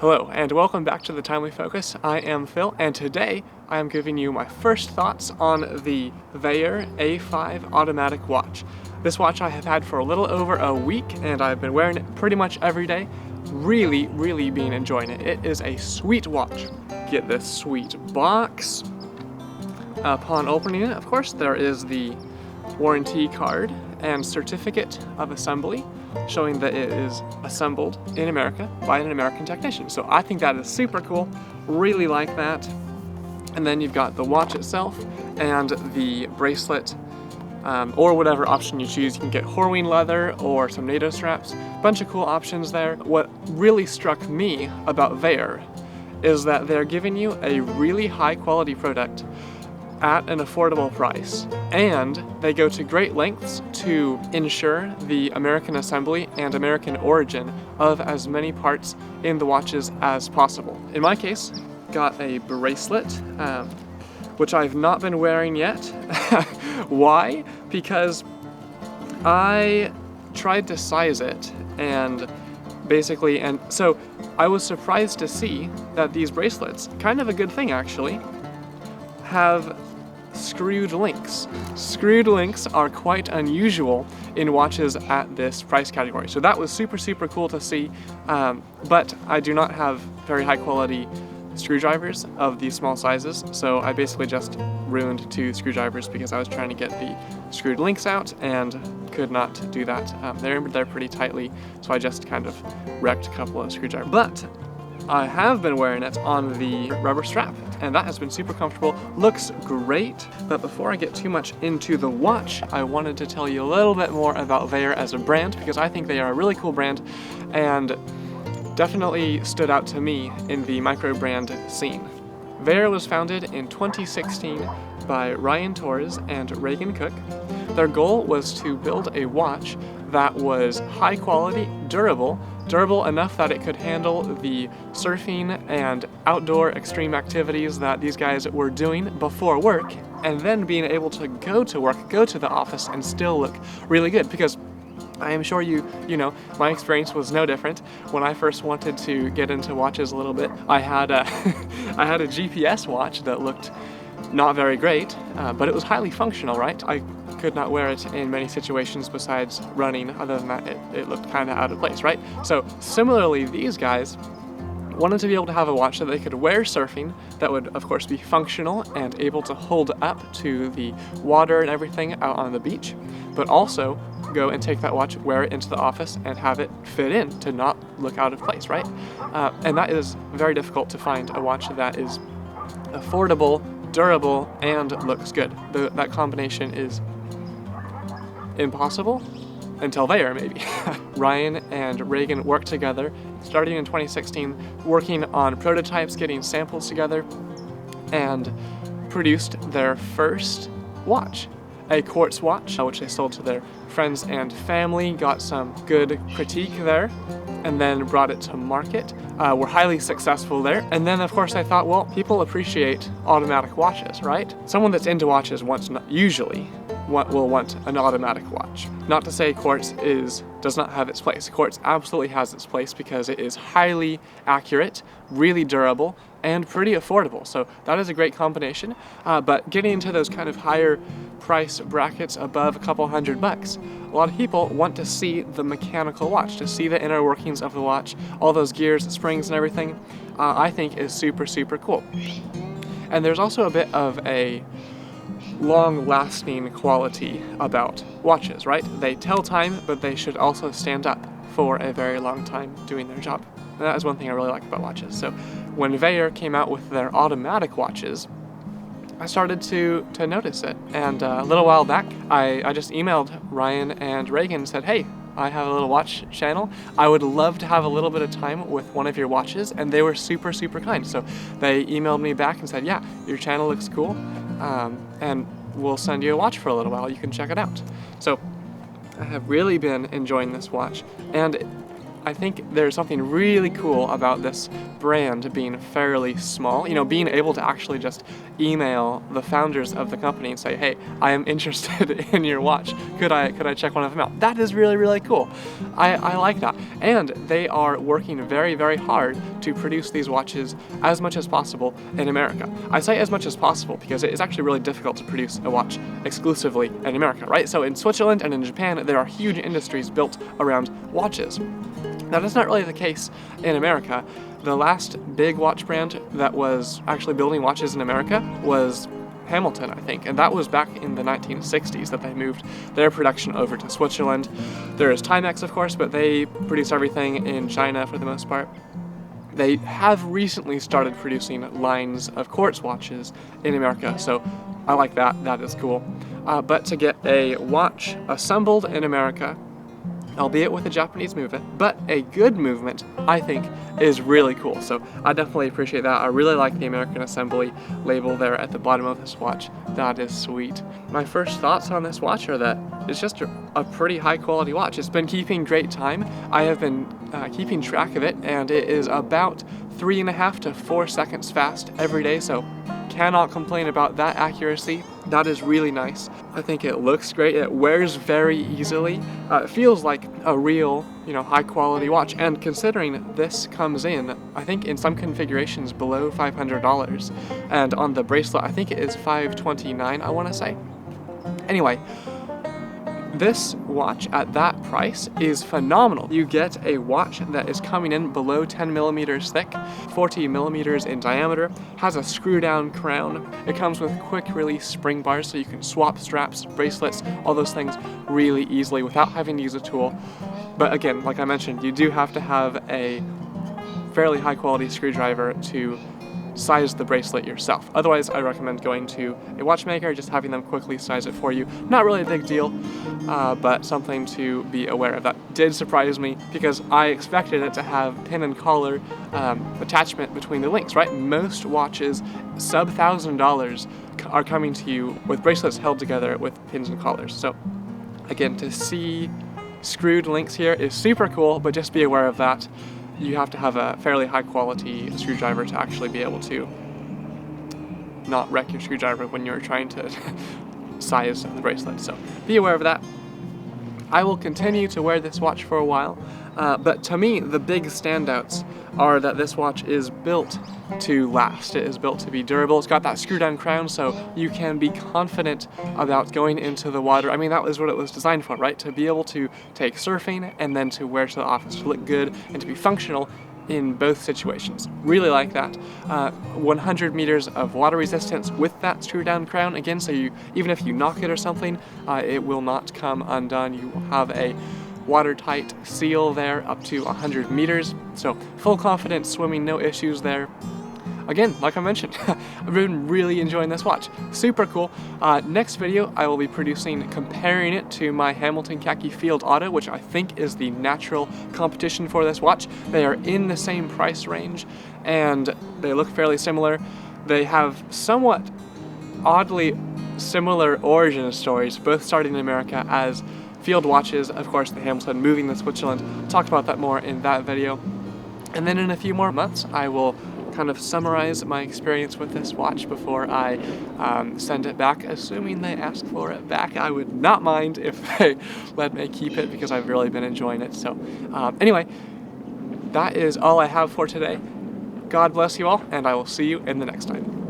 Hello, and welcome back to the Timely Focus. I am Phil, and today I am giving you my first thoughts on the Vaer A5 automatic watch. This watch I have had for a little over a week, and I've been wearing it pretty much every day. Really been enjoying it. It is a sweet watch. Get this sweet box. Upon opening it, of course, there is the warranty card and certificate of assembly, showing that it is assembled in America by an American technician. So I think that is super cool, really like that. And then you've got the watch itself and the bracelet, or whatever option you choose. You can get Horween leather or some NATO straps, bunch of cool options there. What really struck me about Vaer is that they're giving you a really high quality product at an affordable price, and they go to great lengths to ensure the American assembly and American origin of as many parts in the watches as possible. In my case, got a bracelet, which I've not been wearing yet. Why? Because I tried to size it and so I was surprised to see that these bracelets, kind of a good thing actually, have screwed links. Screwed links are quite unusual in watches at this price category. So that was super cool to see, but I do not have very high quality screwdrivers of these small sizes, so I basically just ruined 2 screwdrivers because I was trying to get the screwed links out and could not do that. They're pretty tightly, so I just kind of wrecked a couple of screwdrivers. But I have been wearing it on the rubber strap, and that has been super comfortable. Looks great. But before I get too much into the watch, I wanted to tell you a little bit more about Vaer as a brand, because I think they are a really cool brand and definitely stood out to me in the micro brand scene. Vaer was founded in 2016 by Ryan Torres and Reagan Cook. Their goal was to build a watch that was high quality, durable enough that it could handle the surfing and outdoor extreme activities that these guys were doing before work, and then being able to go to work, go to the office, and still look really good. Because I am sure you know, my experience was no different. When I first wanted to get into watches a little bit, I had a GPS watch that looked not very great, but it was highly functional, right? I could not wear it in many situations besides running. Other than that, it looked kind of out of place, right? So similarly, these guys wanted to be able to have a watch that they could wear surfing, that would of course be functional and able to hold up to the water and everything out on the beach, but also go and take that watch, wear it into the office, and have it fit in to not look out of place, right? And that is very difficult to find a watch that is affordable, durable, and looks good. That combination is impossible until Vaer, maybe. Ryan and Reagan worked together, starting in 2016, working on prototypes, getting samples together, and produced their first watch, a quartz watch, which they sold to their friends and family, got some good critique there, and then brought it to market. Were highly successful there. And then of course I thought, well, people appreciate automatic watches, right? Someone that's into watches usually will want an automatic watch. Not to say quartz does not have its place. Quartz absolutely has its place because it is highly accurate, really durable, and pretty affordable. So that is a great combination. But getting into those kind of higher price brackets above a couple $100, a lot of people want to see the mechanical watch, to see the inner workings of the watch, all those gears, springs, and everything. I think is super cool. And there's also a bit of a long-lasting quality about watches, right? They tell time, but they should also stand up for a very long time doing their job. And that is one thing I really like about watches. So when Vaer came out with their automatic watches, I started to notice it. And a little while back, I just emailed Ryan and Reagan and said, hey, I have a little watch channel. I would love to have a little bit of time with one of your watches. And they were super kind. So they emailed me back and said, yeah, your channel looks cool. And we'll send you a watch for a little while. You can check it out. So I have really been enjoying this watch. And I think there's something really cool about this brand being fairly small, you know, being able to actually just email the founders of the company and say, hey, I am interested in your watch. Could I check one of them out? That is really, really cool. I like that. And they are working very, very hard to produce these watches as much as possible in America. I say as much as possible because it is actually really difficult to produce a watch exclusively in America, right? So in Switzerland and in Japan, there are huge industries built around watches. Now, that's not really the case in America. The last big watch brand that was actually building watches in America was Hamilton, I think, and that was back in the 1960s that they moved their production over to Switzerland. There is Timex, of course, but they produce everything in China for the most part. They have recently started producing lines of quartz watches in America, so I like that. That is cool. But to get a watch assembled in America, albeit with a Japanese movement, but a good movement, I think, is really cool. So I definitely appreciate that. I really like the American Assembly label there at the bottom of this watch. That is sweet. My first thoughts on this watch are that it's just a pretty high quality watch. It's been keeping great time. I have been keeping track of it, and it is about 3.5 to 4 seconds fast every day, so cannot complain about that accuracy. That is really nice. I think it looks great. It wears very easily. It feels like a real, high quality watch. And considering this comes in, I think in some configurations below $500, and on the bracelet, I think it is $529, I want to say. Anyway, this watch at that price is phenomenal. You get a watch that is coming in below 10 millimeters thick, 40 millimeters in diameter, has a screw down crown. It comes with quick release spring bars so you can swap straps, bracelets, all those things really easily without having to use a tool. But again, like I mentioned, you do have to have a fairly high quality screwdriver to size the bracelet yourself. Otherwise, I recommend going to a watchmaker, just having them quickly size it for you. Not really a big deal, but something to be aware of. That did surprise me because I expected it to have pin and collar attachment between the links, right? Most watches sub $1,000 are coming to you with bracelets held together with pins and collars. So again, to see screwed links here is super cool, but just be aware of that. You have to have a fairly high quality screwdriver to actually be able to not wreck your screwdriver when you're trying to size the bracelet. So be aware of that. I will continue to wear this watch for a while, but to me the big standouts are that this watch is built to last. It is built to be durable. It's got that screw down crown so you can be confident about going into the water. I mean, that was what it was designed for, right? To be able to take surfing and then to wear to the office, to look good and to be functional in both situations. Really like that. 100 meters of water resistance with that screw down crown again, so even if you knock it or something, it will not come undone. You will have a watertight seal there up to 100 meters, so full confidence swimming, no issues there. Again, like I mentioned, I've been really enjoying this watch. Super cool. Next video, I will be comparing it to my Hamilton Khaki Field Auto, which I think is the natural competition for this watch. They are in the same price range, and they look fairly similar. They have somewhat oddly similar origin stories, both starting in America as field watches. Of course, the Hamilton moving to Switzerland. I'll talk about that more in that video. And then in a few more months, I will kind of summarize my experience with this watch before I send it back, assuming they ask for it back. I would not mind if they let me keep it because I've really been enjoying it. So anyway, that is all I have for today. God bless you all, and I will see you in the next time.